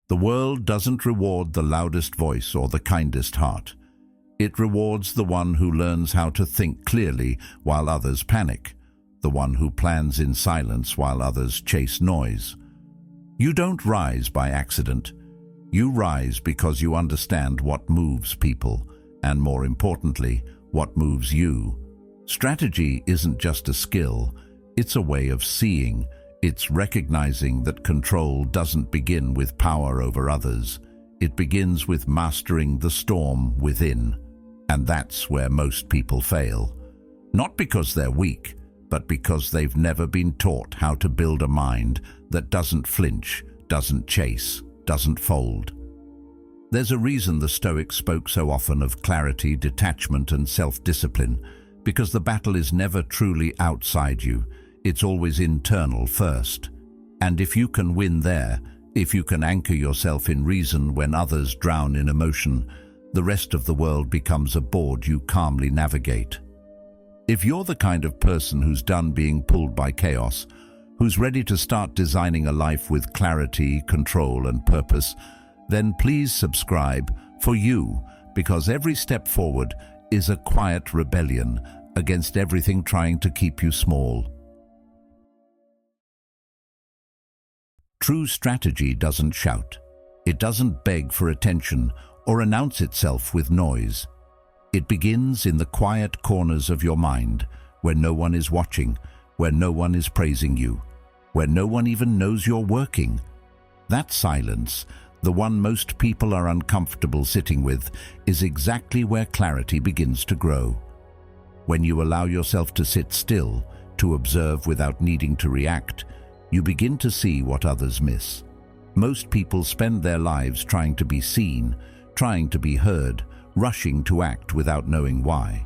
The world doesn't reward the loudest voice or the kindest heart. It rewards the one who learns how to think clearly while others panic, the one who plans in silence while others chase noise. You don't rise by accident. You rise because you understand what moves people, and more importantly, what moves you. Strategy isn't just a skill, it's a way of seeing. It's recognizing that control doesn't begin with power over others. It begins with mastering the storm within. And that's where most people fail. Not because they're weak, but because they've never been taught how to build a mind that doesn't flinch, doesn't chase, doesn't fold. There's a reason the Stoics spoke so often of clarity, detachment, and self-discipline, because the battle is never truly outside you. It's always internal first. And if you can win there, if you can anchor yourself in reason when others drown in emotion, the rest of the world becomes a board you calmly navigate. If you're the kind of person who's done being pulled by chaos, who's ready to start designing a life with clarity, control, and purpose, then please subscribe for you, because every step forward is a quiet rebellion against everything trying to keep you small. True strategy doesn't shout. It doesn't beg for attention or announce itself with noise. It begins in the quiet corners of your mind, where no one is watching, where no one is praising you, where no one even knows you're working. That silence, the one most people are uncomfortable sitting with, is exactly where clarity begins to grow. When you allow yourself to sit still, to observe without needing to react, you begin to see what others miss. Most people spend their lives trying to be seen, trying to be heard, rushing to act without knowing why.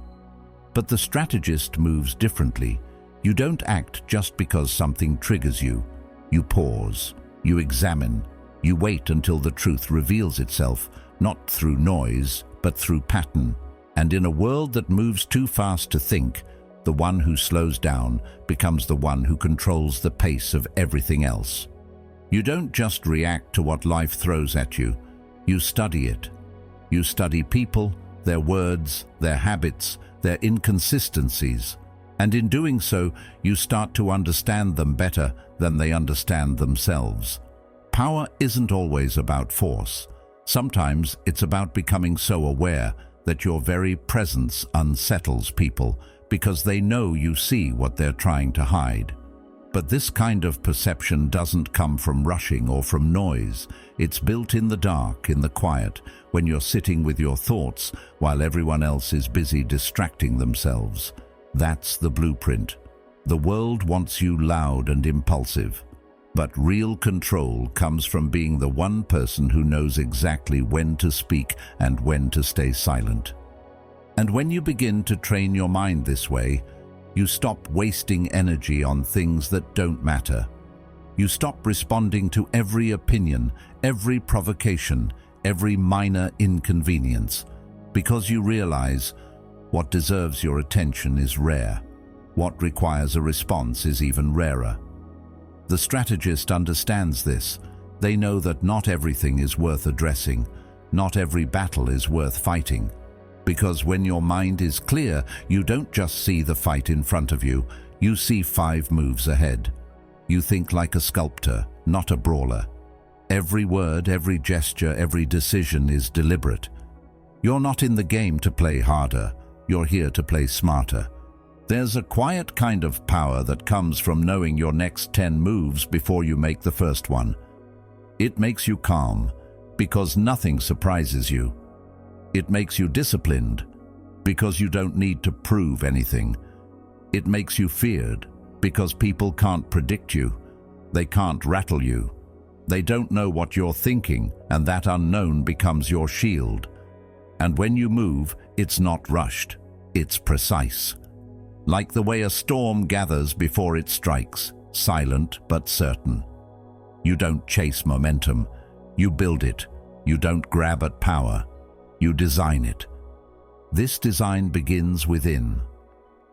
But the strategist moves differently. You don't act just because something triggers you. You pause, you examine, you wait until the truth reveals itself, not through noise, but through pattern. And in a world that moves too fast to think, the one who slows down becomes the one who controls the pace of everything else. You don't just react to what life throws at you. You study it. You study people, their words, their habits, their inconsistencies. And in doing so, you start to understand them better than they understand themselves. Power isn't always about force. Sometimes it's about becoming so aware that your very presence unsettles people, because they know you see what they're trying to hide. But this kind of perception doesn't come from rushing or from noise. It's built in the dark, in the quiet, when you're sitting with your thoughts while everyone else is busy distracting themselves. That's the blueprint. The world wants you loud and impulsive. But real control comes from being the one person who knows exactly when to speak and when to stay silent. And when you begin to train your mind this way, you stop wasting energy on things that don't matter. You stop responding to every opinion, every provocation, every minor inconvenience, because you realize what deserves your attention is rare. What requires a response is even rarer. The strategist understands this. They know that not everything is worth addressing, not every battle is worth fighting. Because when your mind is clear, you don't just see the fight in front of you, you see 5 moves ahead. You think like a sculptor, not a brawler. Every word, every gesture, every decision is deliberate. You're not in the game to play harder, you're here to play smarter. There's a quiet kind of power that comes from knowing your next 10 moves before you make the first one. It makes you calm, because nothing surprises you. It makes you disciplined, because you don't need to prove anything. It makes you feared, because people can't predict you. They can't rattle you. They don't know what you're thinking, and that unknown becomes your shield. And when you move, it's not rushed, it's precise. Like the way a storm gathers before it strikes, silent but certain. You don't chase momentum, you build it. You don't grab at power, you design it. This design begins within,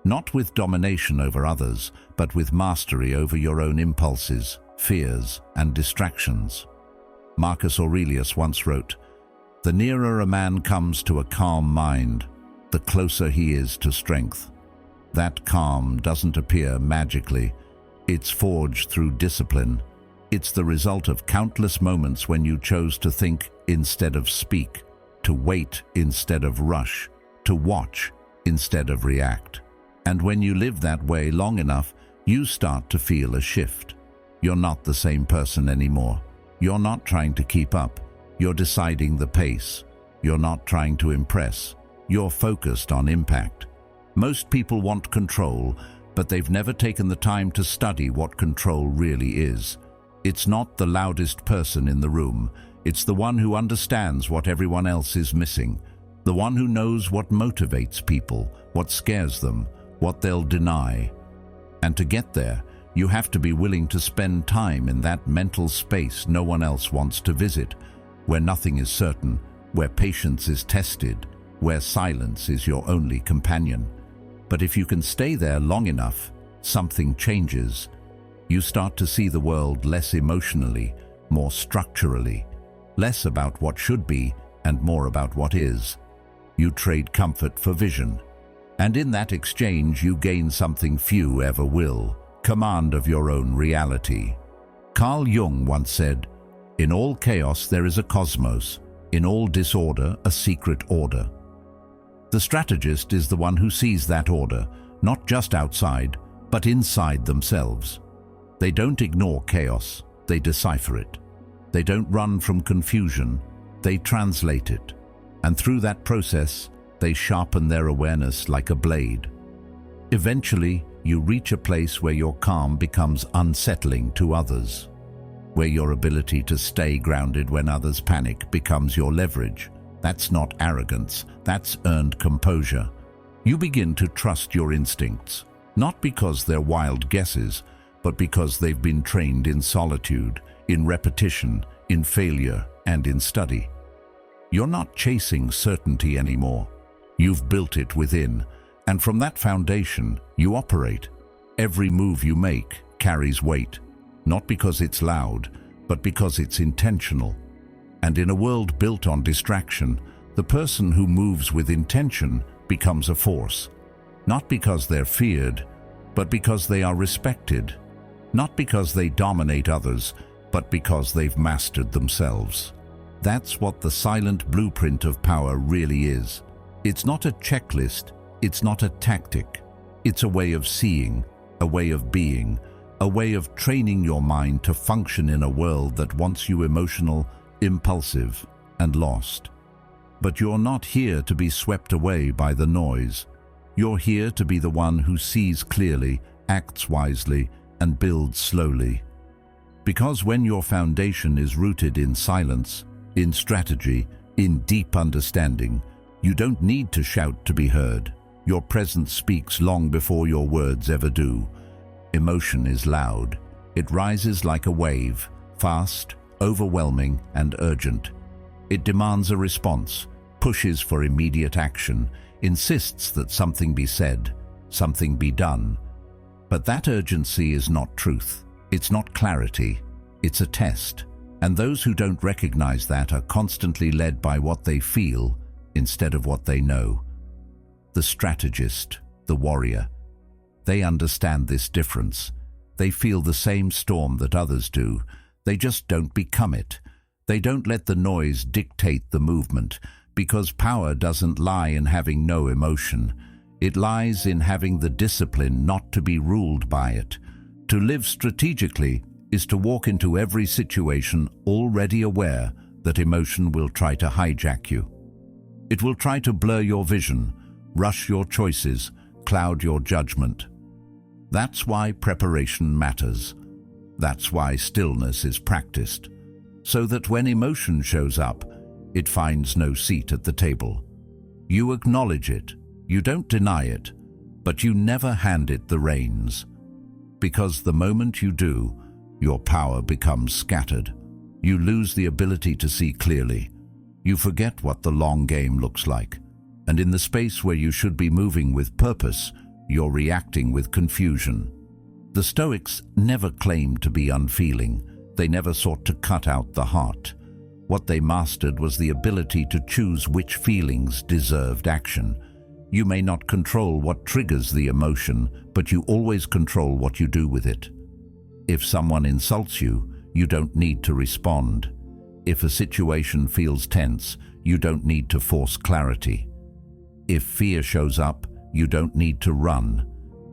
not with domination over others, but with mastery over your own impulses, fears, and distractions. Marcus Aurelius once wrote, "The nearer a man comes to a calm mind, the closer he is to strength." That calm doesn't appear magically. It's forged through discipline. It's the result of countless moments when you chose to think instead of speak, to wait instead of rush, to watch instead of react. And when you live that way long enough, you start to feel a shift. You're not the same person anymore. You're not trying to keep up. You're deciding the pace. You're not trying to impress. You're focused on impact. Most people want control, but they've never taken the time to study what control really is. It's not the loudest person in the room. It's the one who understands what everyone else is missing. The one who knows what motivates people, what scares them, what they'll deny. And to get there, you have to be willing to spend time in that mental space no one else wants to visit, where nothing is certain, where patience is tested, where silence is your only companion. But if you can stay there long enough, something changes. You start to see the world less emotionally, more structurally, less about what should be and more about what is. You trade comfort for vision. And in that exchange, you gain something few ever will: command of your own reality. Carl Jung once said, "In all chaos there is a cosmos, in all disorder a secret order." The strategist is the one who sees that order, not just outside, but inside themselves. They don't ignore chaos, they decipher it. They don't run from confusion, they translate it. And through that process, they sharpen their awareness like a blade. Eventually, you reach a place where your calm becomes unsettling to others, where your ability to stay grounded when others panic becomes your leverage. That's not arrogance, that's earned composure. You begin to trust your instincts, not because they're wild guesses, but because they've been trained in solitude, in repetition, in failure, and in study. You're not chasing certainty anymore. You've built it within, and from that foundation, you operate. Every move you make carries weight, not because it's loud, but because it's intentional. And in a world built on distraction, the person who moves with intention becomes a force, not because they're feared, but because they are respected, not because they dominate others, but because they've mastered themselves. That's what the silent blueprint of power really is. It's not a checklist, it's not a tactic. It's a way of seeing, a way of being, a way of training your mind to function in a world that wants you emotional, impulsive, and lost. But you're not here to be swept away by the noise. You're here to be the one who sees clearly, acts wisely, and builds slowly. Because when your foundation is rooted in silence, in strategy, in deep understanding, you don't need to shout to be heard. Your presence speaks long before your words ever do. Emotion is loud. It rises like a wave, fast, overwhelming, and urgent. It demands a response, pushes for immediate action, insists that something be said, something be done. But that urgency is not truth. It's not clarity. It's a test. And those who don't recognize that are constantly led by what they feel instead of what they know. The strategist, the warrior, they understand this difference. They feel the same storm that others do. They just don't become it. They don't let the noise dictate the movement, because power doesn't lie in having no emotion. It lies in having the discipline not to be ruled by it. To live strategically is to walk into every situation already aware that emotion will try to hijack you. It will try to blur your vision, rush your choices, cloud your judgment. That's why preparation matters. That's why stillness is practiced, so that when emotion shows up, it finds no seat at the table. You acknowledge it, you don't deny it, but you never hand it the reins. Because the moment you do, your power becomes scattered. You lose the ability to see clearly. You forget what the long game looks like. And in the space where you should be moving with purpose, you're reacting with confusion. The Stoics never claimed to be unfeeling. They never sought to cut out the heart. What they mastered was the ability to choose which feelings deserved action. You may not control what triggers the emotion, but you always control what you do with it. If someone insults you, you don't need to respond. If a situation feels tense, you don't need to force clarity. If fear shows up, you don't need to run.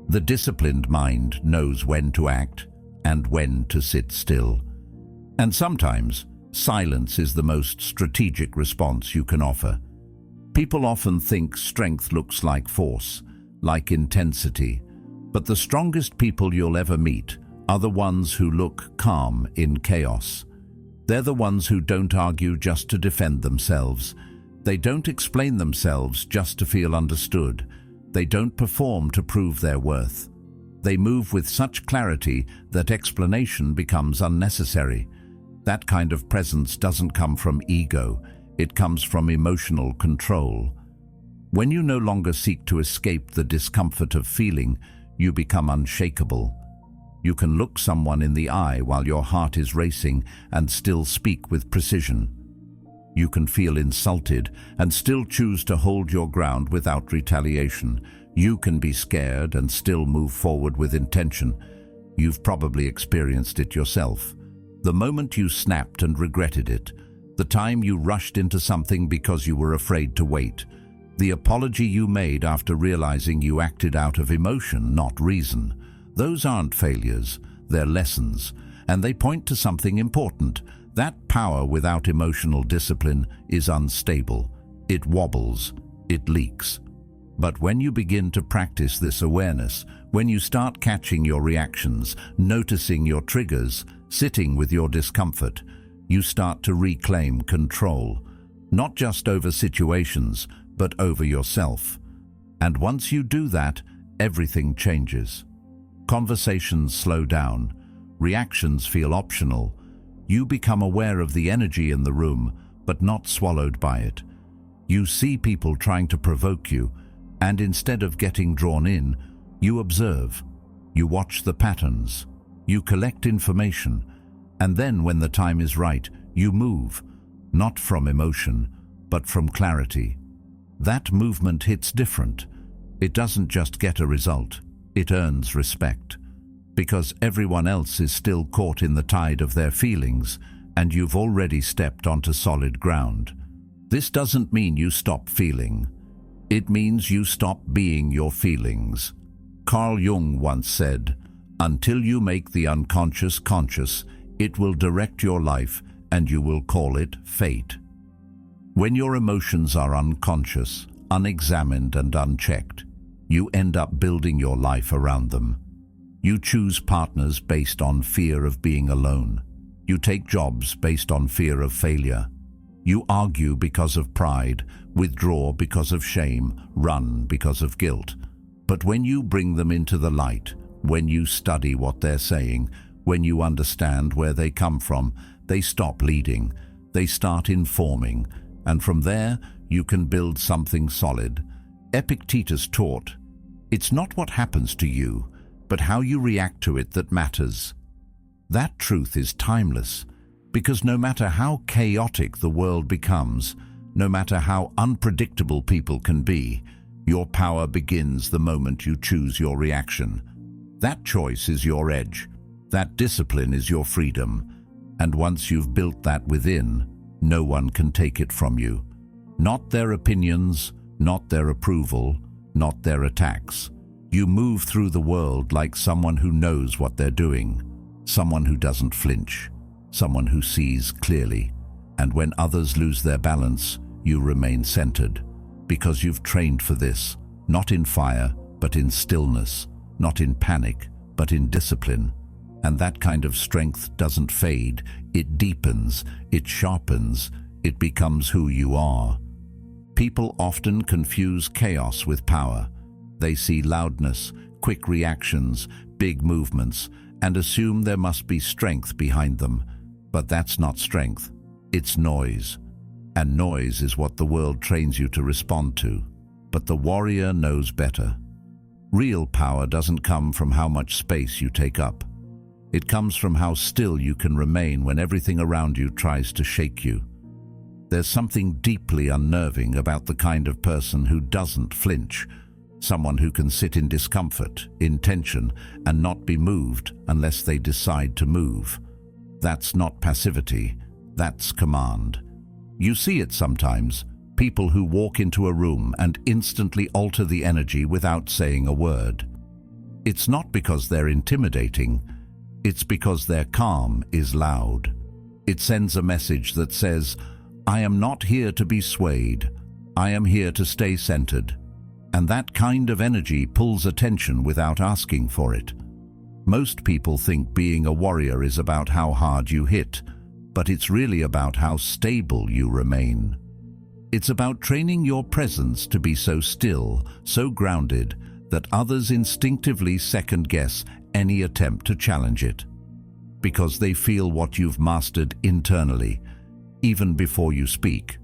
The disciplined mind knows when to act and when to sit still. And sometimes, silence is the most strategic response you can offer. People often think strength looks like force, like intensity, but the strongest people you'll ever meet are the ones who look calm in chaos. They're the ones who don't argue just to defend themselves. They don't explain themselves just to feel understood. They don't perform to prove their worth. They move with such clarity that explanation becomes unnecessary. That kind of presence doesn't come from ego. It comes from emotional control. When you no longer seek to escape the discomfort of feeling, you become unshakable. You can look someone in the eye while your heart is racing and still speak with precision. You can feel insulted and still choose to hold your ground without retaliation. You can be scared and still move forward with intention. You've probably experienced it yourself. The moment you snapped and regretted it, the time you rushed into something because you were afraid to wait, the apology you made after realizing you acted out of emotion, not reason. Those aren't failures, they're lessons, and they point to something important. That power without emotional discipline is unstable. It wobbles, it leaks. But when you begin to practice this awareness, when you start catching your reactions, noticing your triggers, sitting with your discomfort, you start to reclaim control, not just over situations, but over yourself. And once you do that, everything changes. Conversations slow down, reactions feel optional. You become aware of the energy in the room, but not swallowed by it. You see people trying to provoke you, and instead of getting drawn in, you observe. You watch the patterns. You collect information. And then when the time is right, you move, not from emotion, but from clarity. That movement hits different. It doesn't just get a result, it earns respect. Because everyone else is still caught in the tide of their feelings, and you've already stepped onto solid ground. This doesn't mean you stop feeling. It means you stop being your feelings. Carl Jung once said, "Until you make the unconscious conscious, it will direct your life and you will call it fate." When your emotions are unconscious, unexamined and unchecked, you end up building your life around them. You choose partners based on fear of being alone. You take jobs based on fear of failure. You argue because of pride, withdraw because of shame, run because of guilt. But when you bring them into the light, when you study what they're saying, when you understand where they come from, they stop leading, they start informing, and from there you can build something solid. Epictetus taught, "It's not what happens to you, but how you react to it that matters." That truth is timeless, because no matter how chaotic the world becomes, no matter how unpredictable people can be, your power begins the moment you choose your reaction. That choice is your edge. That discipline is your freedom. And once you've built that within, no one can take it from you. Not their opinions, not their approval, not their attacks. You move through the world like someone who knows what they're doing, someone who doesn't flinch, someone who sees clearly. And when others lose their balance, you remain centered, because you've trained for this, not in fire, but in stillness, not in panic, but in discipline. And that kind of strength doesn't fade, it deepens, it sharpens, it becomes who you are. People often confuse chaos with power. They see loudness, quick reactions, big movements, and assume there must be strength behind them. But that's not strength, it's noise. And noise is what the world trains you to respond to. But the warrior knows better. Real power doesn't come from how much space you take up. It comes from how still you can remain when everything around you tries to shake you. There's something deeply unnerving about the kind of person who doesn't flinch, someone who can sit in discomfort, in tension, and not be moved unless they decide to move. That's not passivity, that's command. You see it sometimes, people who walk into a room and instantly alter the energy without saying a word. It's not because they're intimidating, it's because their calm is loud. It sends a message that says, I am not here to be swayed, I am here to stay centered. And that kind of energy pulls attention without asking for it. Most people think being a warrior is about how hard you hit, but it's really about how stable you remain. It's about training your presence to be so still, so grounded, that others instinctively second-guess any attempt to challenge it. Because they feel what you've mastered internally, even before you speak.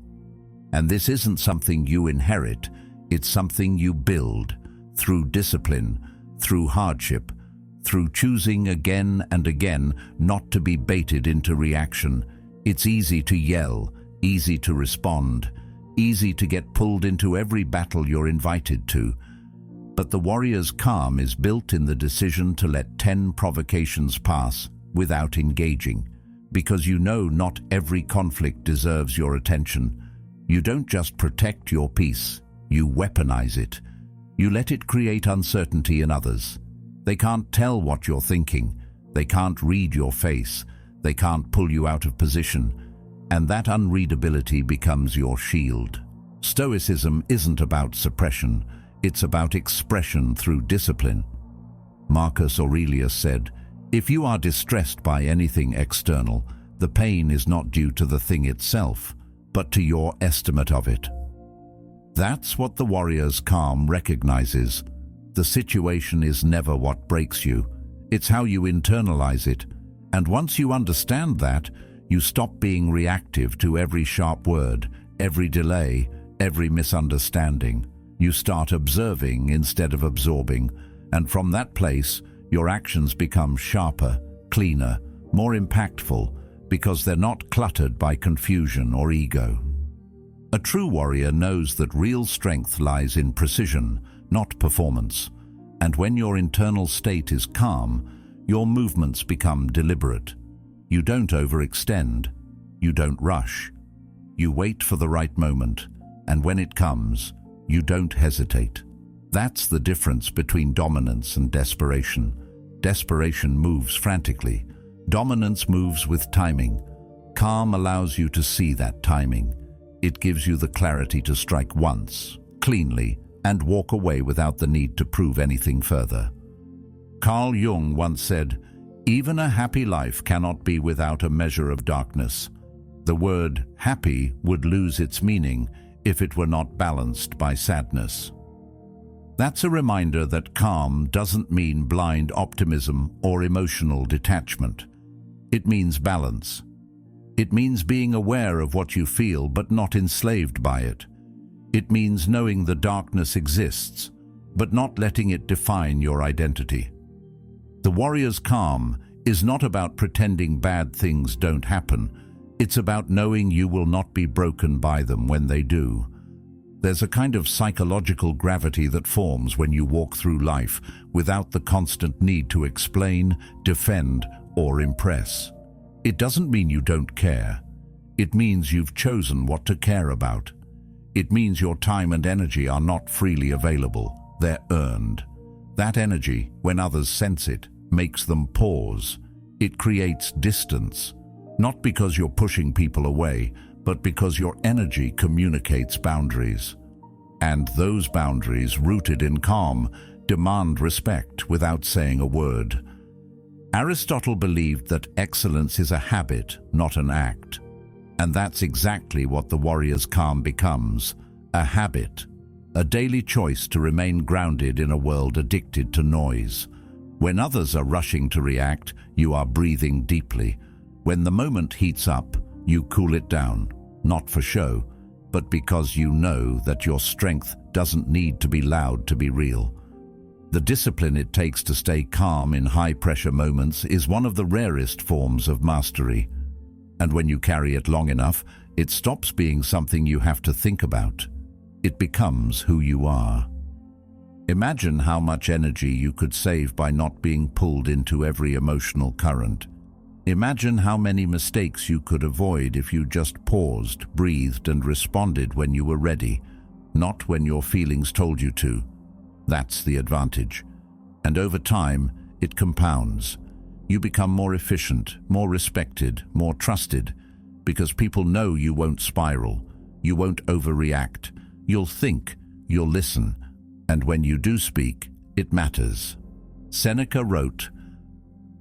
And this isn't something you inherit, it's something you build, through discipline, through hardship, through choosing again and again not to be baited into reaction. It's easy to yell, easy to respond, easy to get pulled into every battle you're invited to. But the warrior's calm is built in the decision to let 10 provocations pass without engaging, because you know not every conflict deserves your attention. You don't just protect your peace, you weaponize it. You let it create uncertainty in others. They can't tell what you're thinking, they can't read your face, they can't pull you out of position, and that unreadability becomes your shield. Stoicism isn't about suppression, it's about expression through discipline. Marcus Aurelius said, if you are distressed by anything external, the pain is not due to the thing itself, but to your estimate of it. That's what the warrior's calm recognizes. The situation is never what breaks you, it's how you internalize it. And once you understand that, you stop being reactive to every sharp word, every delay, every misunderstanding. You start observing instead of absorbing, and from that place, your actions become sharper, cleaner, more impactful, because they're not cluttered by confusion or ego. A true warrior knows that real strength lies in precision, not performance. And when your internal state is calm, your movements become deliberate. You don't overextend. You don't rush. You wait for the right moment, and when it comes, you don't hesitate. That's the difference between dominance and desperation. Desperation moves frantically. Dominance moves with timing. Calm allows you to see that timing. It gives you the clarity to strike once, cleanly, and walk away without the need to prove anything further. Carl Jung once said, even a happy life cannot be without a measure of darkness. The word happy would lose its meaning if it were not balanced by sadness. That's a reminder that calm doesn't mean blind optimism or emotional detachment. It means balance. It means being aware of what you feel but not enslaved by it. It means knowing the darkness exists, but not letting it define your identity. The warrior's calm is not about pretending bad things don't happen. It's about knowing you will not be broken by them when they do. There's a kind of psychological gravity that forms when you walk through life without the constant need to explain, defend, or impress. It doesn't mean you don't care. It means you've chosen what to care about. It means your time and energy are not freely available. They're earned. That energy, when others sense it, makes them pause. It creates distance, not because you're pushing people away, but because your energy communicates boundaries. And those boundaries, rooted in calm, demand respect without saying a word. Aristotle believed that excellence is a habit, not an act. And that's exactly what the warrior's calm becomes, a habit, a daily choice to remain grounded in a world addicted to noise. When others are rushing to react, you are breathing deeply. When the moment heats up, you cool it down, not for show, but because you know that your strength doesn't need to be loud to be real. The discipline it takes to stay calm in high-pressure moments is one of the rarest forms of mastery. And when you carry it long enough, it stops being something you have to think about. It becomes who you are. Imagine how much energy you could save by not being pulled into every emotional current. Imagine how many mistakes you could avoid if you just paused, breathed, and responded when you were ready, not when your feelings told you to. That's the advantage. And over time, it compounds. You become more efficient, more respected, more trusted, because people know you won't spiral, you won't overreact, you'll think, you'll listen, and when you do speak, it matters. Seneca wrote,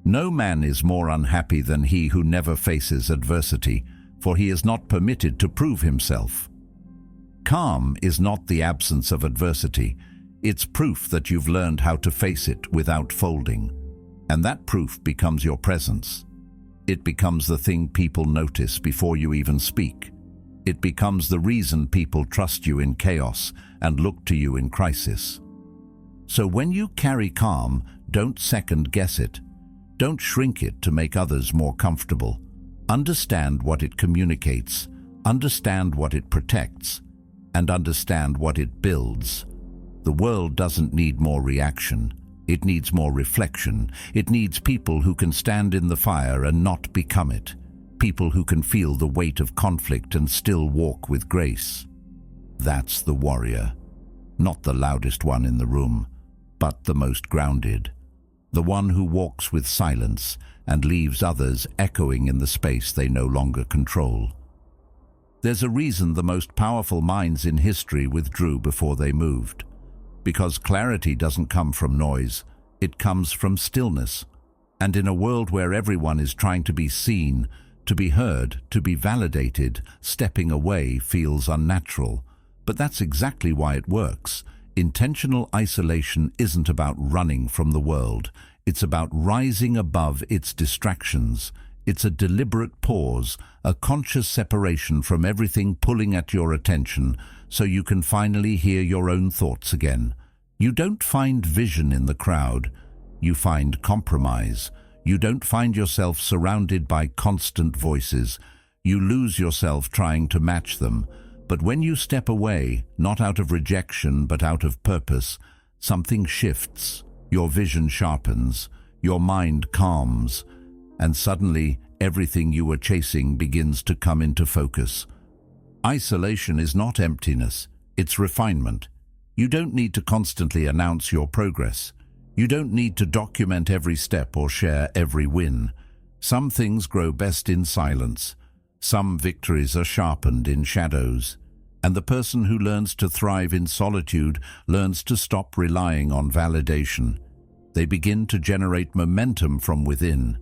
"No man is more unhappy than he who never faces adversity, for he is not permitted to prove himself." Calm is not the absence of adversity. It's proof that you've learned how to face it without folding. And that proof becomes your presence. It becomes the thing people notice before you even speak. It becomes the reason people trust you in chaos and look to you in crisis. So when you carry calm, don't second-guess it. Don't shrink it to make others more comfortable. Understand what it communicates, understand what it protects, and understand what it builds. The world doesn't need more reaction. It needs more reflection. It needs people who can stand in the fire and not become it. People who can feel the weight of conflict and still walk with grace. That's the warrior. Not the loudest one in the room, but the most grounded. The one who walks with silence and leaves others echoing in the space they no longer control. There's a reason the most powerful minds in history withdrew before they moved. Because clarity doesn't come from noise, it comes from stillness. And in a world where everyone is trying to be seen, to be heard, to be validated, stepping away feels unnatural. But that's exactly why it works. Intentional isolation isn't about running from the world. It's about rising above its distractions. It's a deliberate pause, a conscious separation from everything pulling at your attention, so you can finally hear your own thoughts again. You don't find vision in the crowd. You find compromise. You don't find yourself surrounded by constant voices. You lose yourself trying to match them. But when you step away, not out of rejection but out of purpose, something shifts. Your vision sharpens. Your mind calms. And suddenly, everything you were chasing begins to come into focus. Isolation is not emptiness, it's refinement. You don't need to constantly announce your progress. You don't need to document every step or share every win. Some things grow best in silence. Some victories are sharpened in shadows. And the person who learns to thrive in solitude learns to stop relying on validation. They begin to generate momentum from within.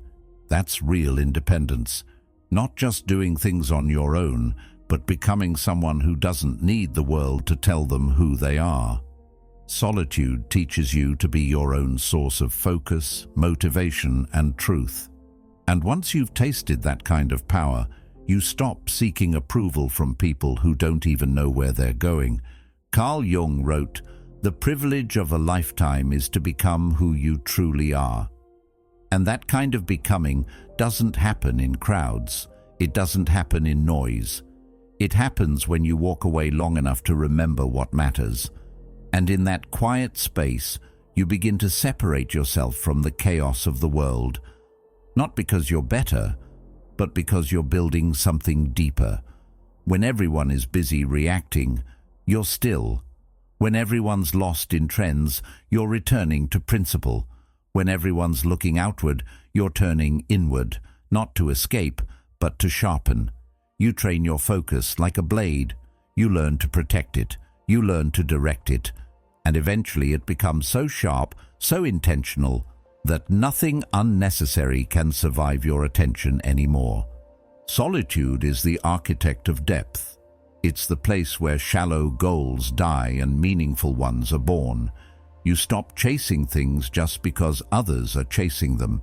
That's real independence. Not just doing things on your own, but becoming someone who doesn't need the world to tell them who they are. Solitude teaches you to be your own source of focus, motivation, and truth. And once you've tasted that kind of power, you stop seeking approval from people who don't even know where they're going. Carl Jung wrote, "The privilege of a lifetime is to become who you truly are." And that kind of becoming doesn't happen in crowds. It doesn't happen in noise. It happens when you walk away long enough to remember what matters. And in that quiet space, you begin to separate yourself from the chaos of the world. Not because you're better, but because you're building something deeper. When everyone is busy reacting, you're still. When everyone's lost in trends, you're returning to principle. When everyone's looking outward, you're turning inward, not to escape, but to sharpen. You train your focus like a blade. You learn to protect it. You learn to direct it. And eventually it becomes so sharp, so intentional, that nothing unnecessary can survive your attention anymore. Solitude is the architect of depth. It's the place where shallow goals die and meaningful ones are born. You stop chasing things just because others are chasing them.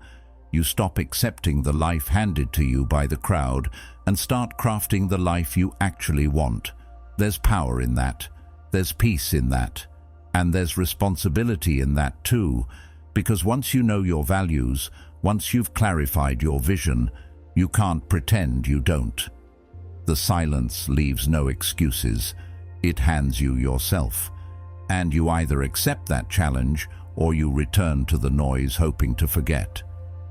You stop accepting the life handed to you by the crowd and start crafting the life you actually want. There's power in that. There's peace in that. And there's responsibility in that too, because once you know your values, once you've clarified your vision, You can't pretend you don't. The silence leaves no excuses. It hands you yourself. And you either accept that challenge or you return to the noise hoping to forget.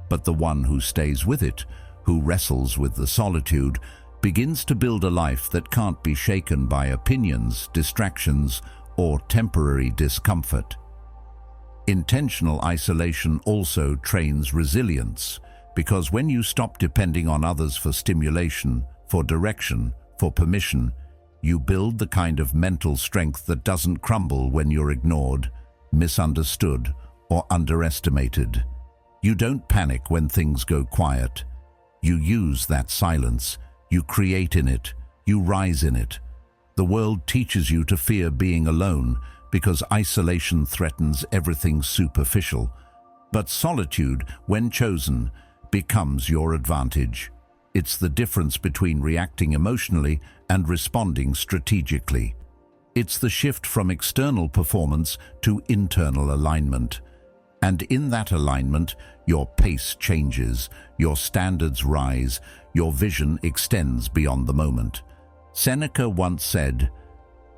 But the one who stays with it, who wrestles with the solitude, begins to build a life that can't be shaken by opinions, distractions, or temporary discomfort. Intentional isolation also trains resilience, because when you stop depending on others for stimulation, for direction, for permission, you build the kind of mental strength that doesn't crumble when you're ignored, misunderstood, or underestimated. You don't panic when things go quiet. You use that silence. You create in it. You rise in it. The world teaches you to fear being alone because isolation threatens everything superficial. But solitude, when chosen, becomes your advantage. It's the difference between reacting emotionally and responding strategically. It's the shift from external performance to internal alignment. And in that alignment, your pace changes, your standards rise, your vision extends beyond the moment. Seneca once said,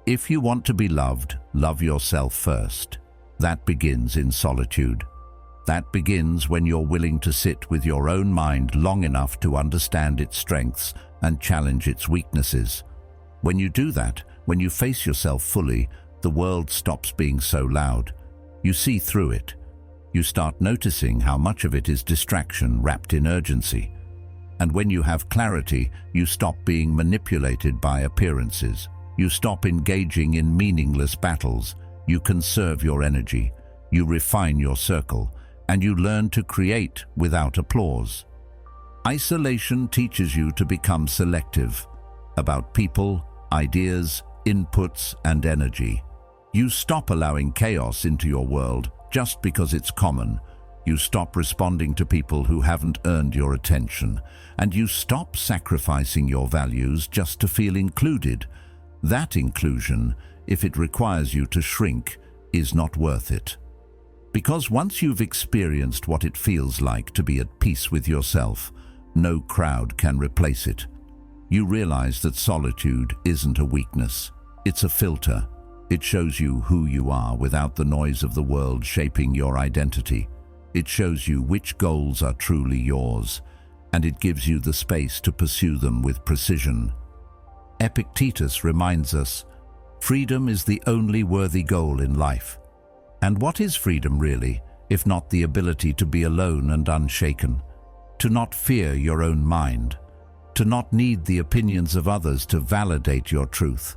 "If you want to be loved, love yourself first." That begins in solitude. That begins when you're willing to sit with your own mind long enough to understand its strengths and challenge its weaknesses. When you do that, when you face yourself fully, the world stops being so loud. You see through it. You start noticing how much of it is distraction wrapped in urgency. And when you have clarity, you stop being manipulated by appearances. You stop engaging in meaningless battles. You conserve your energy. You refine your circle. And you learn to create without applause. Isolation teaches you to become selective about people, ideas, inputs, and energy. You stop allowing chaos into your world just because it's common. You stop responding to people who haven't earned your attention, and you stop sacrificing your values just to feel included. That inclusion, if it requires you to shrink, is not worth it. Because once you've experienced what it feels like to be at peace with yourself, no crowd can replace it. You realize that solitude isn't a weakness. It's a filter. It shows you who you are without the noise of the world shaping your identity. It shows you which goals are truly yours, and it gives you the space to pursue them with precision. Epictetus reminds us, freedom is the only worthy goal in life. And what is freedom really, if not the ability to be alone and unshaken, to not fear your own mind, to not need the opinions of others to validate your truth,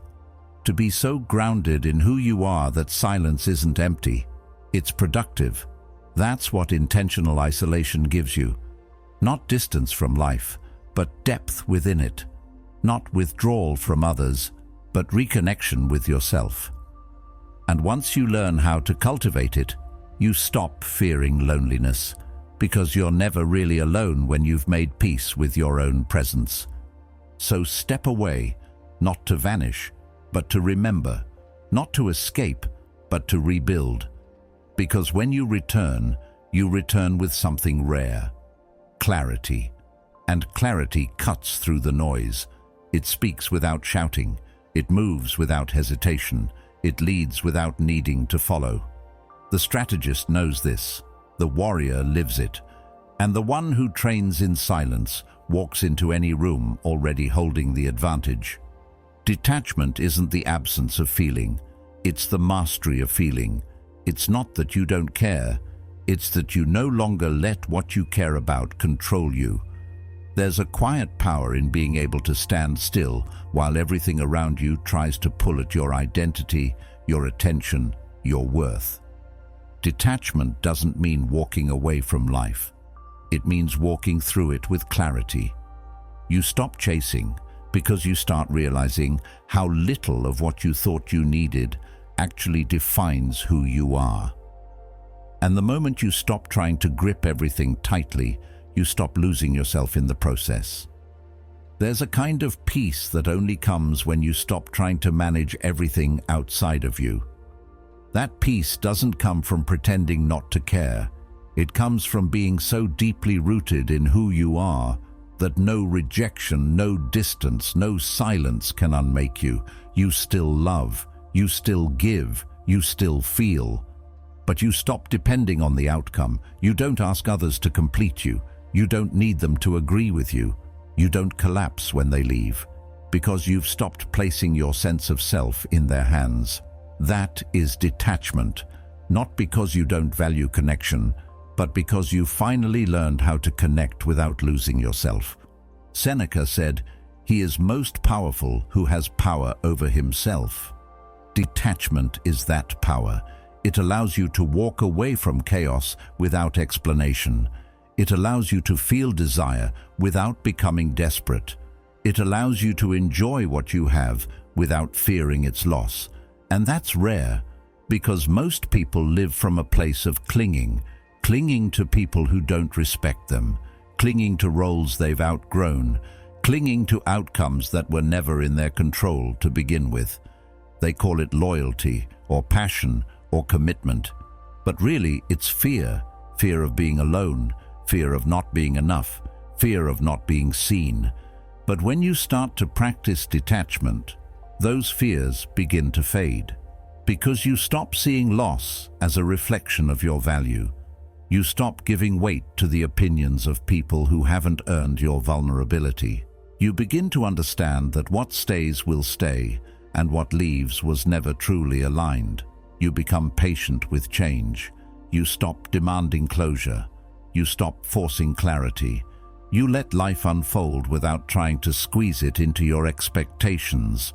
to be so grounded in who you are that silence isn't empty, it's productive. That's what intentional isolation gives you. Not distance from life, but depth within it. Not withdrawal from others, but reconnection with yourself. And once you learn how to cultivate it, you stop fearing loneliness, because you're never really alone when you've made peace with your own presence. So step away, not to vanish, but to remember, not to escape, but to rebuild. Because when you return with something rare, clarity. And clarity cuts through the noise. It speaks without shouting. It moves without hesitation. It leads without needing to follow. The strategist knows this. The warrior lives it. And the one who trains in silence walks into any room already holding the advantage. Detachment isn't the absence of feeling. It's the mastery of feeling. It's not that you don't care. It's that you no longer let what you care about control you. There's a quiet power in being able to stand still while everything around you tries to pull at your identity, your attention, your worth. Detachment doesn't mean walking away from life. It means walking through it with clarity. You stop chasing because you start realizing how little of what you thought you needed actually defines who you are. And the moment you stop trying to grip everything tightly, you stop losing yourself in the process. There's a kind of peace that only comes when you stop trying to manage everything outside of you. That peace doesn't come from pretending not to care. It comes from being so deeply rooted in who you are that no rejection, no distance, no silence can unmake you. You still love, you still give, you still feel. But you stop depending on the outcome. You don't ask others to complete you. You don't need them to agree with you. You don't collapse when they leave, because you've stopped placing your sense of self in their hands. That is detachment, not because you don't value connection, but because you finally learned how to connect without losing yourself. Seneca said, "He is most powerful who has power over himself." Detachment is that power. It allows you to walk away from chaos without explanation. It allows you to feel desire without becoming desperate. It allows you to enjoy what you have without fearing its loss. And that's rare, because most people live from a place of clinging to people who don't respect them, clinging to roles they've outgrown, clinging to outcomes that were never in their control to begin with. They call it loyalty or passion or commitment. But really, it's fear. Fear of being alone, fear of not being enough, fear of not being seen. But when you start to practice detachment, those fears begin to fade, because you stop seeing loss as a reflection of your value. You stop giving weight to the opinions of people who haven't earned your vulnerability. You begin to understand that what stays will stay, and what leaves was never truly aligned. You become patient with change. You stop demanding closure. You stop forcing clarity. You let life unfold without trying to squeeze it into your expectations.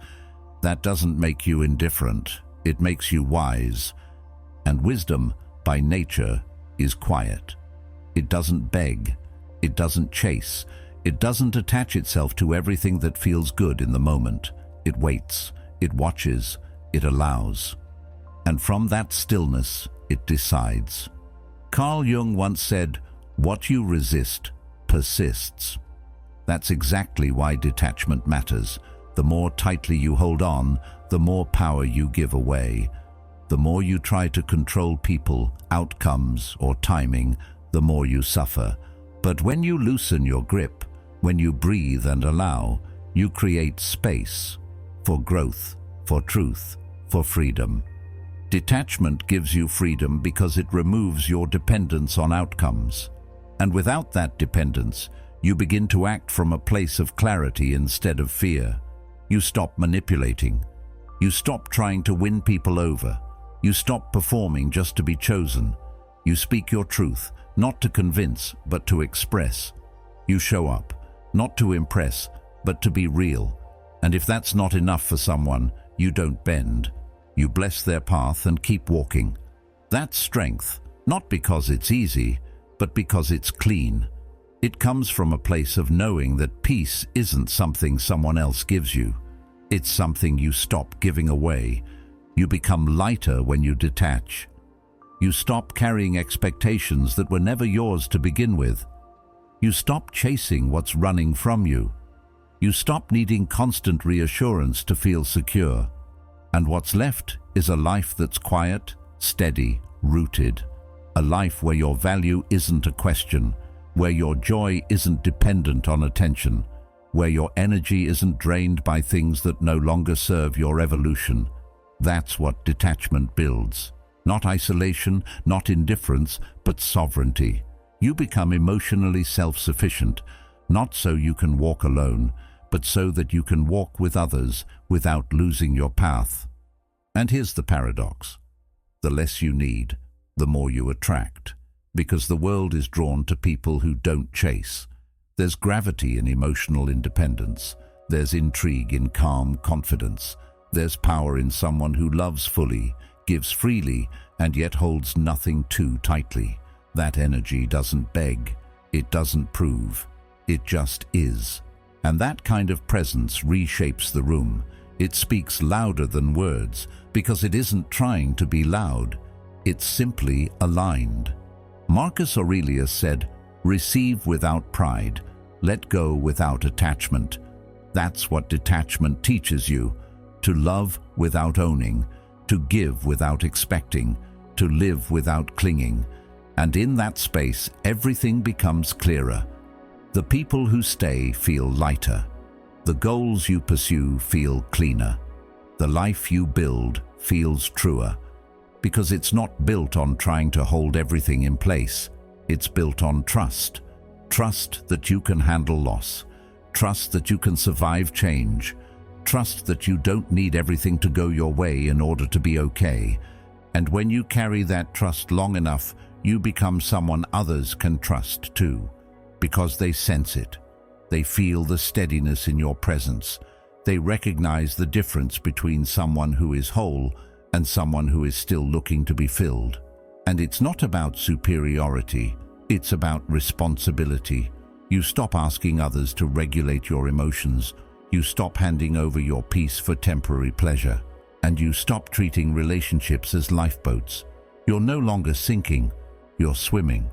That doesn't make you indifferent. It makes you wise. And wisdom, by nature, is quiet. It doesn't beg. It doesn't chase. It doesn't attach itself to everything that feels good in the moment. It waits. It watches. It allows. And from that stillness, it decides. Carl Jung once said, "What you resist persists." That's exactly why detachment matters. The more tightly you hold on, the more power you give away. The more you try to control people, outcomes, or timing, the more you suffer. But when you loosen your grip, when you breathe and allow, you create space for growth, for truth, for freedom. Detachment gives you freedom because it removes your dependence on outcomes. And without that dependence, you begin to act from a place of clarity instead of fear. You stop manipulating. You stop trying to win people over. You stop performing just to be chosen. You speak your truth, not to convince, but to express. You show up, not to impress, but to be real. And if that's not enough for someone, you don't bend. You bless their path and keep walking. That's strength, not because it's easy, but because it's clean. It comes from a place of knowing that peace isn't something someone else gives you. It's something you stop giving away. You become lighter when you detach. You stop carrying expectations that were never yours to begin with. You stop chasing what's running from you. You stop needing constant reassurance to feel secure. And what's left is a life that's quiet, steady, rooted. A life where your value isn't a question, where your joy isn't dependent on attention, where your energy isn't drained by things that no longer serve your evolution. That's what detachment builds. Not isolation, not indifference, but sovereignty. You become emotionally self-sufficient, not so you can walk alone, but so that you can walk with others without losing your path. And here's the paradox. The less you need, the more you attract, because the world is drawn to people who don't chase. There's gravity in emotional independence. There's intrigue in calm confidence. There's power in someone who loves fully, gives freely, and yet holds nothing too tightly. That energy doesn't beg. It doesn't prove. It just is. And that kind of presence reshapes the room. It speaks louder than words, because it isn't trying to be loud. It's simply aligned. Marcus Aurelius said, "Receive without pride, let go without attachment." That's what detachment teaches you: to love without owning, to give without expecting, to live without clinging. And in that space, everything becomes clearer. The people who stay feel lighter. The goals you pursue feel cleaner. The life you build feels truer. Because it's not built on trying to hold everything in place. It's built on trust. Trust that you can handle loss. Trust that you can survive change. Trust that you don't need everything to go your way in order to be okay. And when you carry that trust long enough, you become someone others can trust too. Because they sense it. They feel the steadiness in your presence. They recognize the difference between someone who is whole and someone who is still looking to be filled. And it's not about superiority, it's about responsibility. You stop asking others to regulate your emotions. You stop handing over your peace for temporary pleasure. And you stop treating relationships as lifeboats. You're no longer sinking, you're swimming.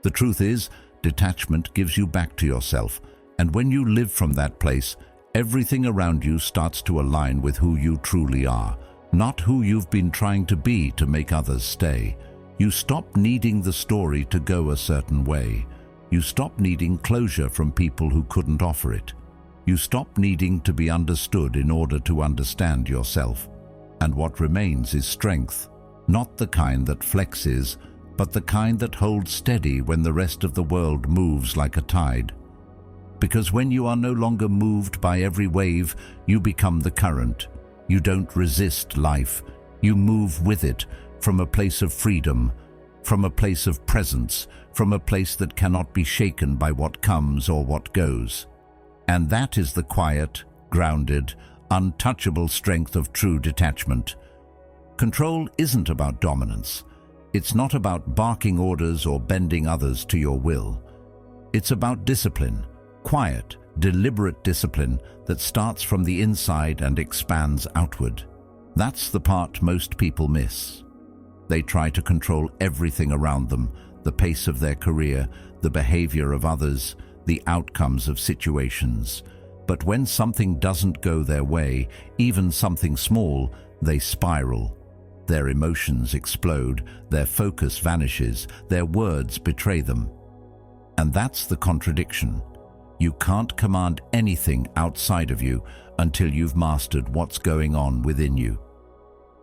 The truth is, detachment gives you back to yourself. And when you live from that place, everything around you starts to align with who you truly are, not who you've been trying to be to make others stay. You stop needing the story to go a certain way. You stop needing closure from people who couldn't offer it. You stop needing to be understood in order to understand yourself. And what remains is strength, not the kind that flexes, but the kind that holds steady when the rest of the world moves like a tide. Because when you are no longer moved by every wave, you become the current. You don't resist life. You move with it from a place of freedom, from a place of presence, from a place that cannot be shaken by what comes or what goes. And that is the quiet, grounded, untouchable strength of true detachment. Control isn't about dominance. It's not about barking orders or bending others to your will. It's about discipline. Quiet, deliberate discipline that starts from the inside and expands outward. That's the part most people miss. They try to control everything around them, the pace of their career, the behavior of others, the outcomes of situations. But when something doesn't go their way, even something small, they spiral. Their emotions explode, their focus vanishes, their words betray them. And that's the contradiction. You can't command anything outside of you until you've mastered what's going on within you.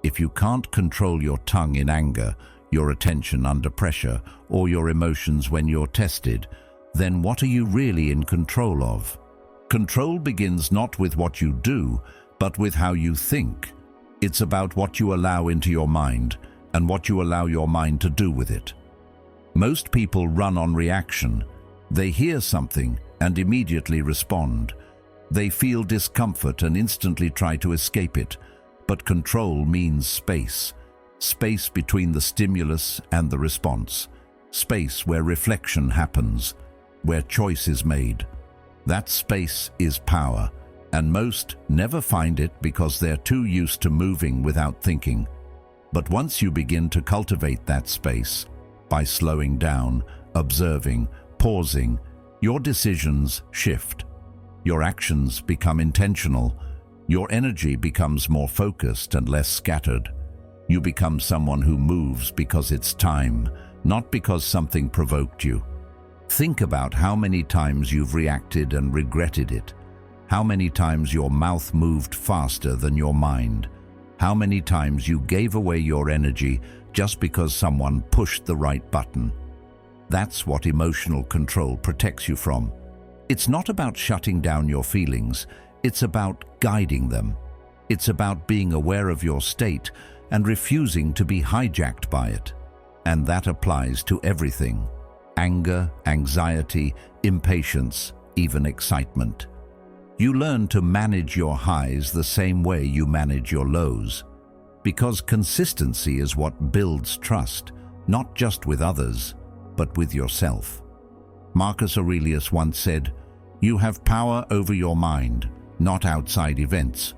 If you can't control your tongue in anger, your attention under pressure, or your emotions when you're tested, then what are you really in control of? Control begins not with what you do, but with how you think. It's about what you allow into your mind and what you allow your mind to do with it. Most people run on reaction. They hear something and immediately respond. They feel discomfort and instantly try to escape it. But control means space. Space between the stimulus and the response. Space where reflection happens, where choice is made. That space is power, and most never find it because they're too used to moving without thinking. But once you begin to cultivate that space, by slowing down, observing, pausing, your decisions shift. Your actions become intentional. Your energy becomes more focused and less scattered. You become someone who moves because it's time, not because something provoked you. Think about how many times you've reacted and regretted it. How many times your mouth moved faster than your mind. How many times you gave away your energy just because someone pushed the right button. That's what emotional control protects you from. It's not about shutting down your feelings, it's about guiding them. It's about being aware of your state and refusing to be hijacked by it. And that applies to everything: anger, anxiety, impatience, even excitement. You learn to manage your highs the same way you manage your lows. Because consistency is what builds trust, not just with others, but with yourself. Marcus Aurelius once said, "You have power over your mind, not outside events.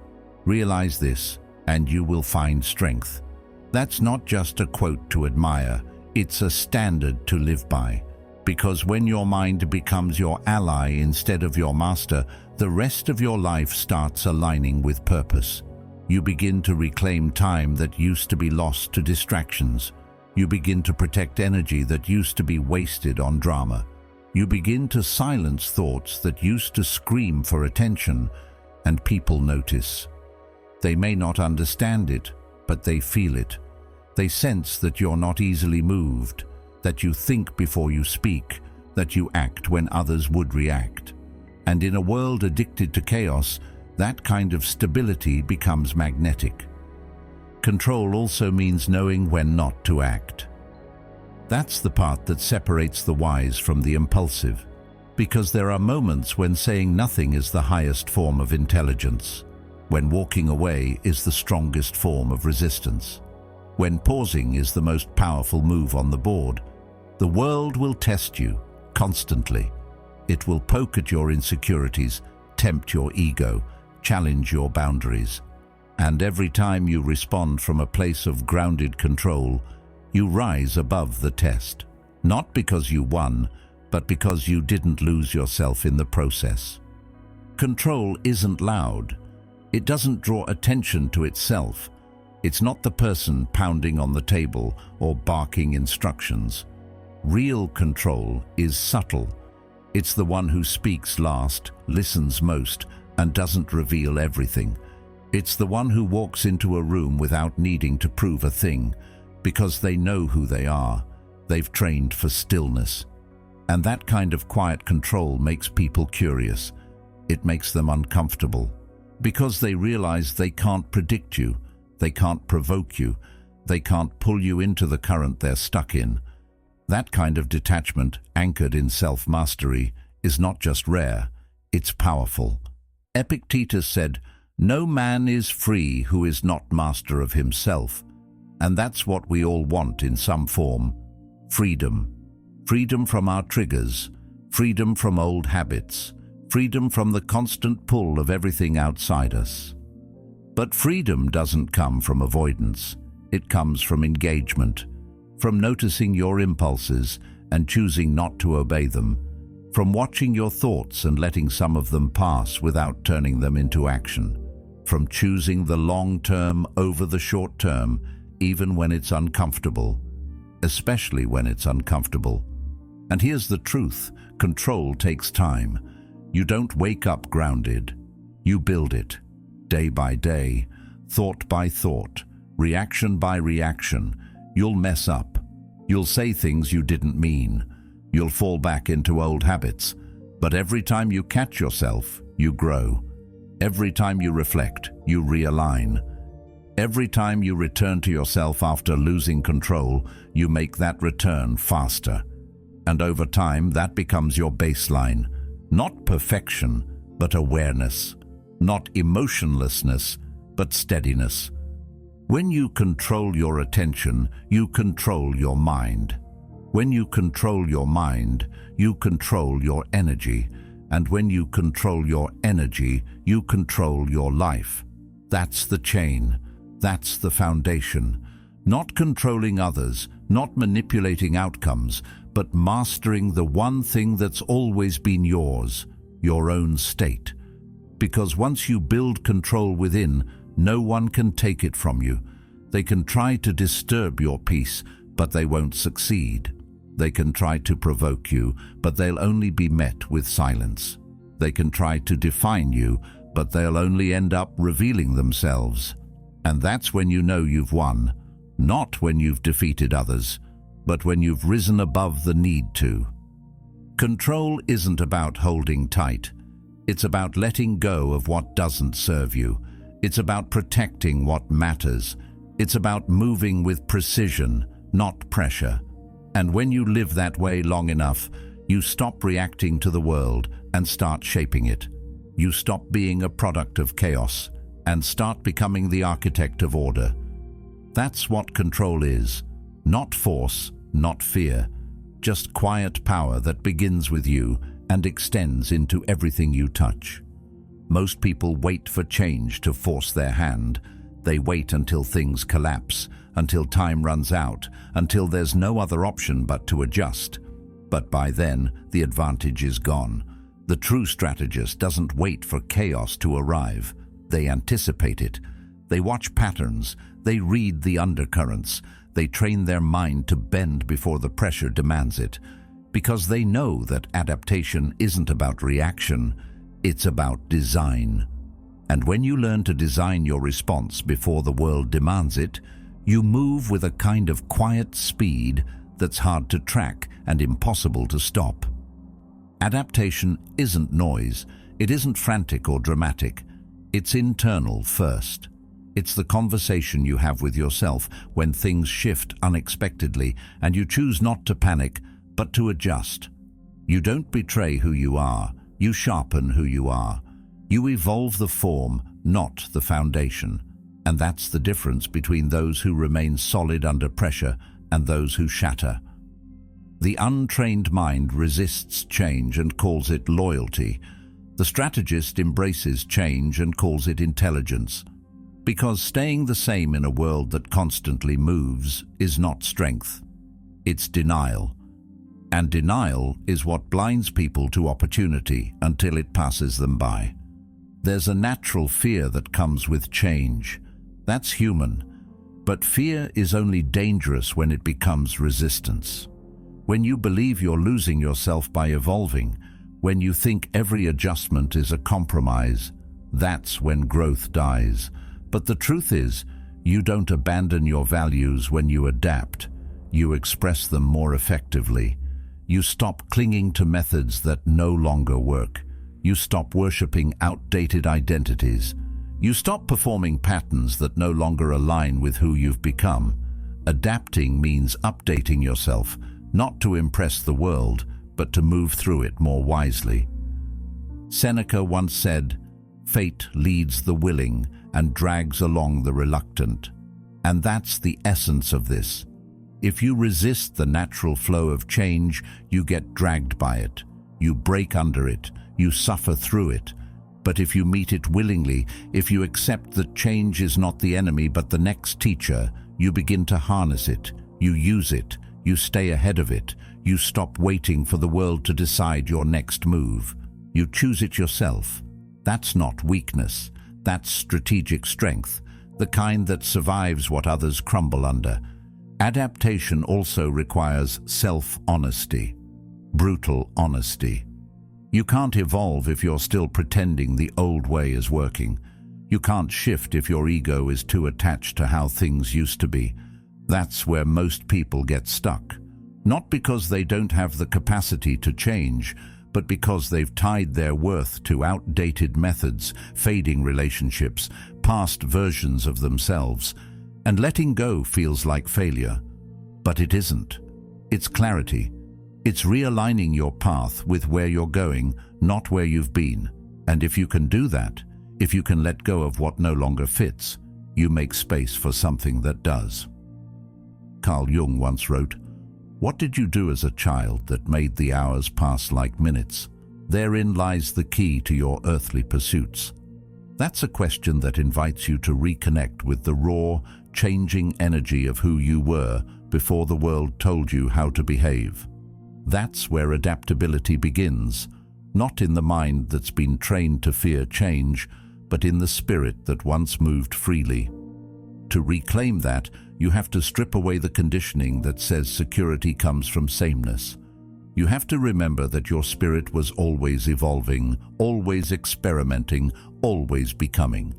Realize this, and you will find strength." That's not just a quote to admire, it's a standard to live by. Because when your mind becomes your ally instead of your master, the rest of your life starts aligning with purpose. You begin to reclaim time that used to be lost to distractions. You begin to protect energy that used to be wasted on drama. You begin to silence thoughts that used to scream for attention, and people notice. They may not understand it, but they feel it. They sense that you're not easily moved, that you think before you speak, that you act when others would react. And in a world addicted to chaos, that kind of stability becomes magnetic. Control also means knowing when not to act. That's the part that separates the wise from the impulsive, because there are moments when saying nothing is the highest form of intelligence, when walking away is the strongest form of resistance, when pausing is the most powerful move on the board. The world will test you constantly. It will poke at your insecurities, tempt your ego, challenge your boundaries. And every time you respond from a place of grounded control, you rise above the test. Not because you won, but because you didn't lose yourself in the process. Control isn't loud. It doesn't draw attention to itself. It's not the person pounding on the table or barking instructions. Real control is subtle. It's the one who speaks last, listens most, and doesn't reveal everything. It's the one who walks into a room without needing to prove a thing, because they know who they are. They've trained for stillness. And that kind of quiet control makes people curious. It makes them uncomfortable, because they realize they can't predict you, they can't provoke you, they can't pull you into the current they're stuck in. That kind of detachment, anchored in self-mastery, is not just rare, it's powerful. Epictetus said, "No man is free who is not master of himself." And that's what we all want in some form. Freedom. Freedom from our triggers, freedom from old habits, freedom from the constant pull of everything outside us. But freedom doesn't come from avoidance. It comes from engagement, from noticing your impulses and choosing not to obey them, from watching your thoughts and letting some of them pass without turning them into action, from choosing the long term over the short term, even when it's uncomfortable, especially when it's uncomfortable. And here's the truth: control takes time. You don't wake up grounded. You build it, day by day, thought by thought, reaction by reaction. You'll mess up. You'll say things you didn't mean. You'll fall back into old habits. But every time you catch yourself, you grow. Every time you reflect, you realign. Every time you return to yourself after losing control, you make that return faster. And over time, that becomes your baseline. Not perfection, but awareness. Not emotionlessness, but steadiness. When you control your attention, you control your mind. When you control your mind, you control your energy. And when you control your energy, you control your life. That's the chain. That's the foundation. Not controlling others, not manipulating outcomes, but mastering the one thing that's always been yours, your own state. Because once you build control within, no one can take it from you. They can try to disturb your peace, but they won't succeed. They can try to provoke you, but they'll only be met with silence. They can try to define you, but they'll only end up revealing themselves. And that's when you know you've won. Not when you've defeated others, but when you've risen above the need to. Control isn't about holding tight. It's about letting go of what doesn't serve you. It's about protecting what matters. It's about moving with precision, not pressure. And when you live that way long enough, you stop reacting to the world and start shaping it. You stop being a product of chaos and start becoming the architect of order. That's what control is. Not force, not fear, just quiet power that begins with you and extends into everything you touch. Most people wait for change to force their hand. They wait until things collapse, until time runs out, until there's no other option but to adjust. But by then, the advantage is gone. The true strategist doesn't wait for chaos to arrive. They anticipate it. They watch patterns. They read the undercurrents. They train their mind to bend before the pressure demands it. because they know that adaptation isn't about reaction, it's about design. And when you learn to design your response before the world demands it, you move with a kind of quiet speed that's hard to track and impossible to stop. Adaptation isn't noise, it isn't frantic or dramatic, it's internal first. It's the conversation you have with yourself when things shift unexpectedly and you choose not to panic, but to adjust. You don't betray who you are, you sharpen who you are. You evolve the form, not the foundation. And that's the difference between those who remain solid under pressure and those who shatter. The untrained mind resists change and calls it loyalty. The strategist embraces change and calls it intelligence. Because staying the same in a world that constantly moves is not strength. It's denial. And denial is what blinds people to opportunity until it passes them by. There's a natural fear that comes with change. That's human. But fear is only dangerous when it becomes resistance. When you believe you're losing yourself by evolving, when you think every adjustment is a compromise, that's when growth dies. But the truth is, you don't abandon your values when you adapt. You express them more effectively. You stop clinging to methods that no longer work. You stop worshipping outdated identities. You stop performing patterns that no longer align with who you've become. Adapting means updating yourself, not to impress the world, but to move through it more wisely. Seneca once said, "Fate leads the willing and drags along the reluctant." And that's the essence of this. If you resist the natural flow of change, you get dragged by it. You break under it. You suffer through it. But if you meet it willingly, if you accept that change is not the enemy but the next teacher, you begin to harness it. You use it. You stay ahead of it. You stop waiting for the world to decide your next move. You choose it yourself. That's not weakness. That's strategic strength, the kind that survives what others crumble under. Adaptation also requires self-honesty, brutal honesty. You can't evolve if you're still pretending the old way is working. You can't shift if your ego is too attached to how things used to be. That's where most people get stuck. Not because they don't have the capacity to change, but because they've tied their worth to outdated methods, fading relationships, past versions of themselves. And letting go feels like failure. But it isn't. It's clarity. It's realigning your path with where you're going, not where you've been. And if you can do that, if you can let go of what no longer fits, you make space for something that does. Carl Jung once wrote, "What did you do as a child that made the hours pass like minutes? Therein lies the key to your earthly pursuits." That's a question that invites you to reconnect with the raw, changing energy of who you were before the world told you how to behave. That's where adaptability begins, not in the mind that's been trained to fear change, but in the spirit that once moved freely. To reclaim that, you have to strip away the conditioning that says security comes from sameness. You have to remember that your spirit was always evolving, always experimenting, always becoming.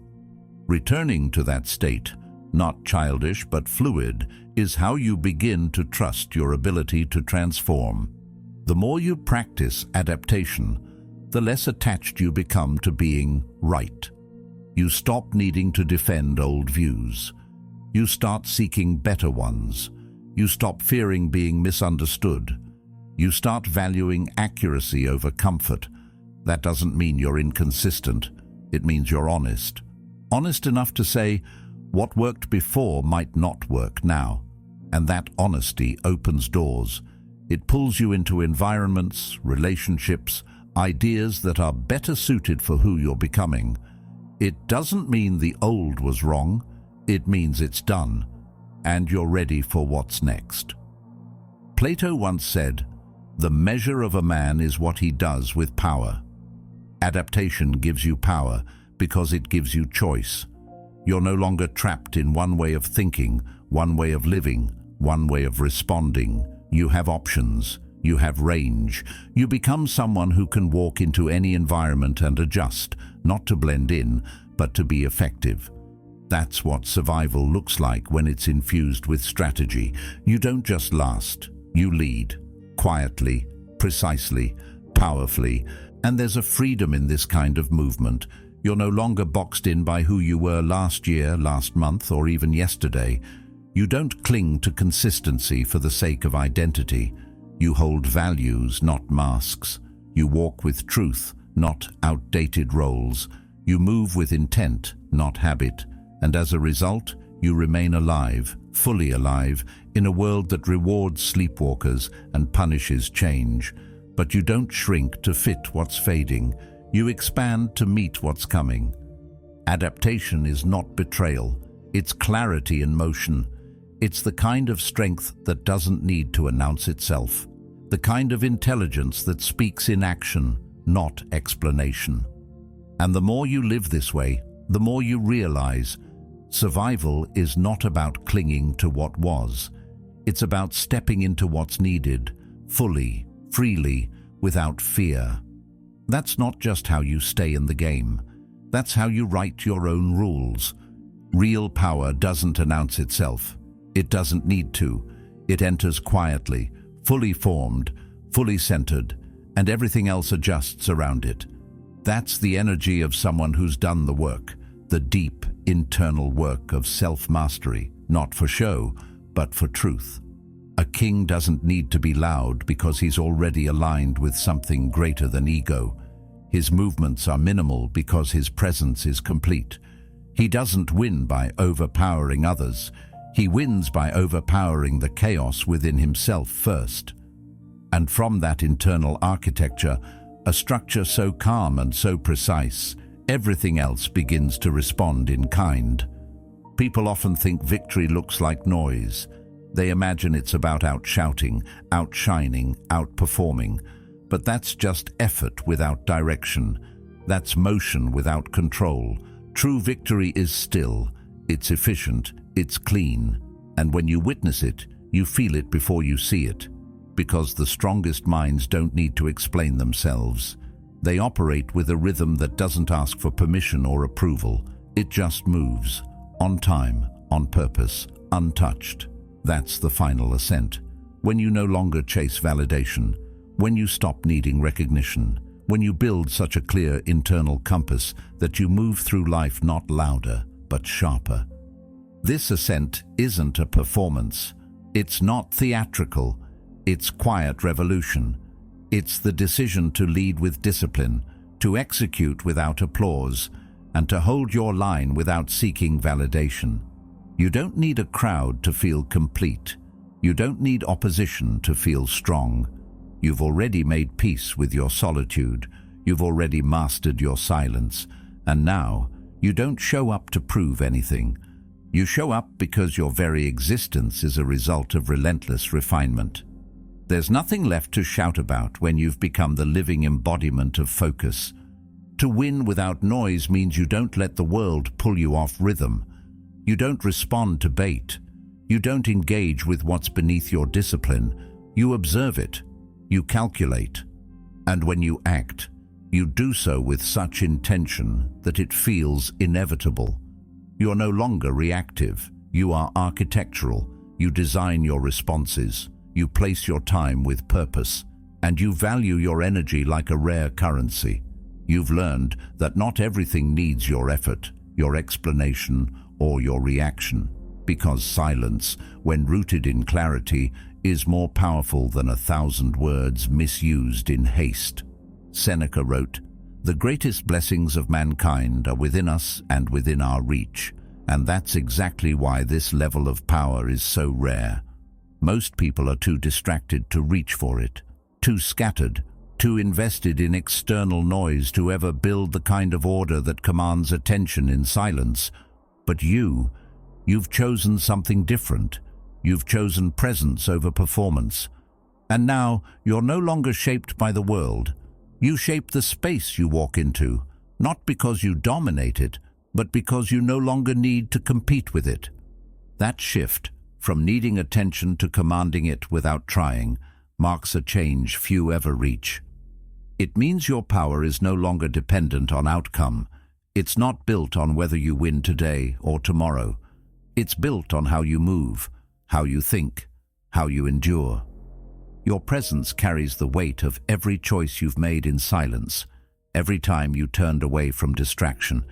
Returning to that state, not childish but fluid, is how you begin to trust your ability to transform. The more you practice adaptation, the less attached you become to being right. You stop needing to defend old views. You start seeking better ones. You stop fearing being misunderstood. You start valuing accuracy over comfort. That doesn't mean you're inconsistent. It means you're honest. Honest enough to say, what worked before might not work now. And that honesty opens doors. It pulls you into environments, relationships, ideas that are better suited for who you're becoming. It doesn't mean the old was wrong. It means it's done, and you're ready for what's next. Plato once said, "The measure of a man is what he does with power." Adaptation gives you power because it gives you choice. You're no longer trapped in one way of thinking, one way of living, one way of responding. You have options. You have range. You become someone who can walk into any environment and adjust, not to blend in, but to be effective. That's what survival looks like when it's infused with strategy. You don't just last, you lead. Quietly, precisely, powerfully. And there's a freedom in this kind of movement. You're no longer boxed in by who you were last year, last month, or even yesterday. You don't cling to consistency for the sake of identity. You hold values, not masks. You walk with truth, not outdated roles. You move with intent, not habit. And as a result, you remain alive, fully alive, in a world that rewards sleepwalkers and punishes change. But you don't shrink to fit what's fading. You expand to meet what's coming. Adaptation is not betrayal. It's clarity in motion. It's the kind of strength that doesn't need to announce itself. The kind of intelligence that speaks in action, not explanation. And the more you live this way, the more you realize survival is not about clinging to what was. It's about stepping into what's needed, fully, freely, without fear. That's not just how you stay in the game. That's how you write your own rules. Real power doesn't announce itself. It doesn't need to. It enters quietly, fully formed, fully centered, and everything else adjusts around it. That's the energy of someone who's done the work, the deep, internal work of self-mastery, not for show, but for truth. A king doesn't need to be loud because he's already aligned with something greater than ego. His movements are minimal because his presence is complete. He doesn't win by overpowering others. He wins by overpowering the chaos within himself first. And from that internal architecture, a structure so calm and so precise, everything else begins to respond in kind. People often think victory looks like noise. They imagine it's about outshouting, outshining, outperforming. But that's just effort without direction. That's motion without control. True victory is still. It's efficient. It's clean. And when you witness it, you feel it before you see it. Because the strongest minds don't need to explain themselves. They operate with a rhythm that doesn't ask for permission or approval. It just moves. On time, on purpose, untouched. That's the final ascent. When you no longer chase validation. When you stop needing recognition. When you build such a clear internal compass that you move through life not louder, but sharper. This ascent isn't a performance. It's not theatrical. It's quiet revolution. It's the decision to lead with discipline, to execute without applause, and to hold your line without seeking validation. You don't need a crowd to feel complete. You don't need opposition to feel strong. You've already made peace with your solitude. You've already mastered your silence. And now, you don't show up to prove anything. You show up because your very existence is a result of relentless refinement. There's nothing left to shout about when you've become the living embodiment of focus. To win without noise means you don't let the world pull you off rhythm. You don't respond to bait. You don't engage with what's beneath your discipline. You observe it. You calculate. And when you act, you do so with such intention that it feels inevitable. You're no longer reactive. You are architectural. You design your responses. You place your time with purpose. And you value your energy like a rare currency. You've learned that not everything needs your effort, your explanation, or your reaction. Because silence, when rooted in clarity, is more powerful than 1,000 words misused in haste. Seneca wrote, "The greatest blessings of mankind are within us and within our reach." And that's exactly why this level of power is so rare. Most people are too distracted to reach for it, too scattered, too invested in external noise to ever build the kind of order that commands attention in silence. But you've chosen something different. You've chosen presence over performance. And now you're no longer shaped by the world. You shape the space you walk into, not because you dominate it, but because you no longer need to compete with it. That shift, from needing attention to commanding it without trying, marks a change few ever reach. It means your power is no longer dependent on outcome. It's not built on whether you win today or tomorrow. It's built on how you move, how you think, how you endure. Your presence carries the weight of every choice you've made in silence, every time you turned away from distraction,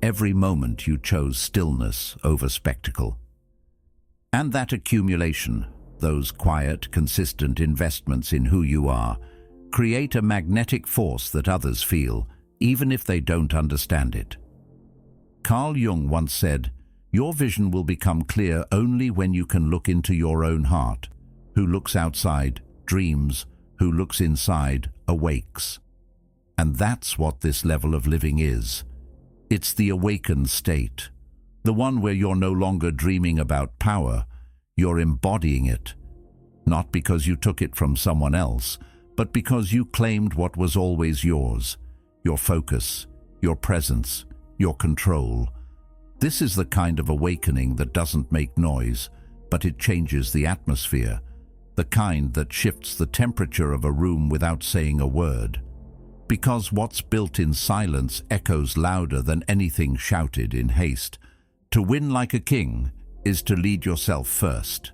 every moment you chose stillness over spectacle. And that accumulation, those quiet, consistent investments in who you are, create a magnetic force that others feel, even if they don't understand it. Carl Jung once said, "Your vision will become clear only when you can look into your own heart. Who looks outside dreams, who looks inside awakes." And that's what this level of living is. It's the awakened state, the one where you're no longer dreaming about power, you're embodying it. Not because you took it from someone else, but because you claimed what was always yours, your focus, your presence, your control. This is the kind of awakening that doesn't make noise, but it changes the atmosphere, the kind that shifts the temperature of a room without saying a word. Because what's built in silence echoes louder than anything shouted in haste. To win like a king is to lead yourself first.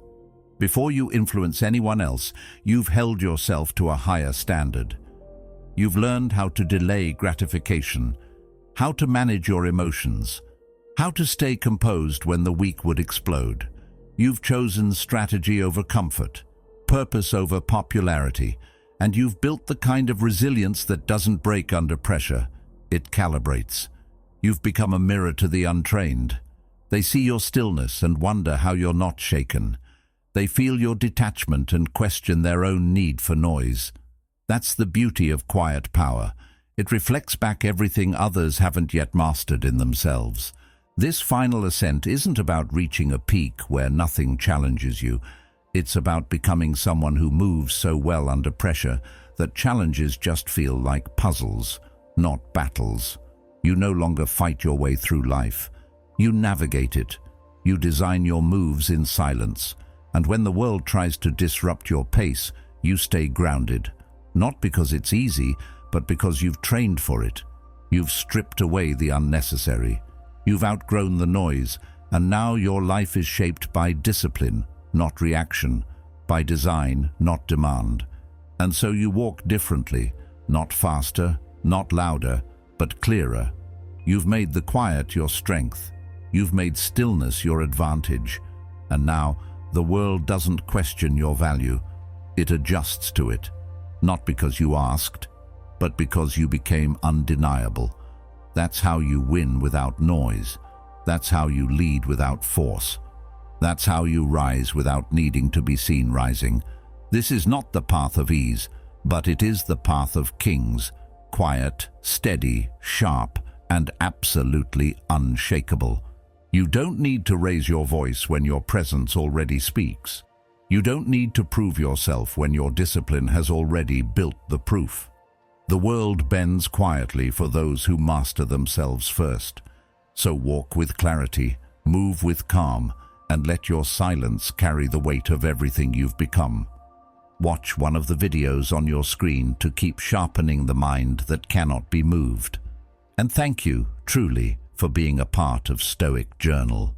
Before you influence anyone else, you've held yourself to a higher standard. You've learned how to delay gratification, how to manage your emotions, how to stay composed when the weak would explode. You've chosen strategy over comfort, purpose over popularity, and you've built the kind of resilience that doesn't break under pressure. It calibrates. You've become a mirror to the untrained. They see your stillness and wonder how you're not shaken. They feel your detachment and question their own need for noise. That's the beauty of quiet power. It reflects back everything others haven't yet mastered in themselves. This final ascent isn't about reaching a peak where nothing challenges you. It's about becoming someone who moves so well under pressure that challenges just feel like puzzles, not battles. You no longer fight your way through life. You navigate it. You design your moves in silence. And when the world tries to disrupt your pace, you stay grounded. Not because it's easy, but because you've trained for it. You've stripped away the unnecessary. You've outgrown the noise, and now your life is shaped by discipline, not reaction, by design, not demand. And so you walk differently, not faster, not louder, but clearer. You've made the quiet your strength. You've made stillness your advantage. And now, the world doesn't question your value. It adjusts to it, not because you asked, but because you became undeniable. That's how you win without noise. That's how you lead without force. That's how you rise without needing to be seen rising. This is not the path of ease, but it is the path of kings, quiet, steady, sharp, and absolutely unshakable. You don't need to raise your voice when your presence already speaks. You don't need to prove yourself when your discipline has already built the proof. The world bends quietly for those who master themselves first. So walk with clarity, move with calm, and let your silence carry the weight of everything you've become. Watch one of the videos on your screen to keep sharpening the mind that cannot be moved. And thank you, truly, for being a part of Stoic Journal.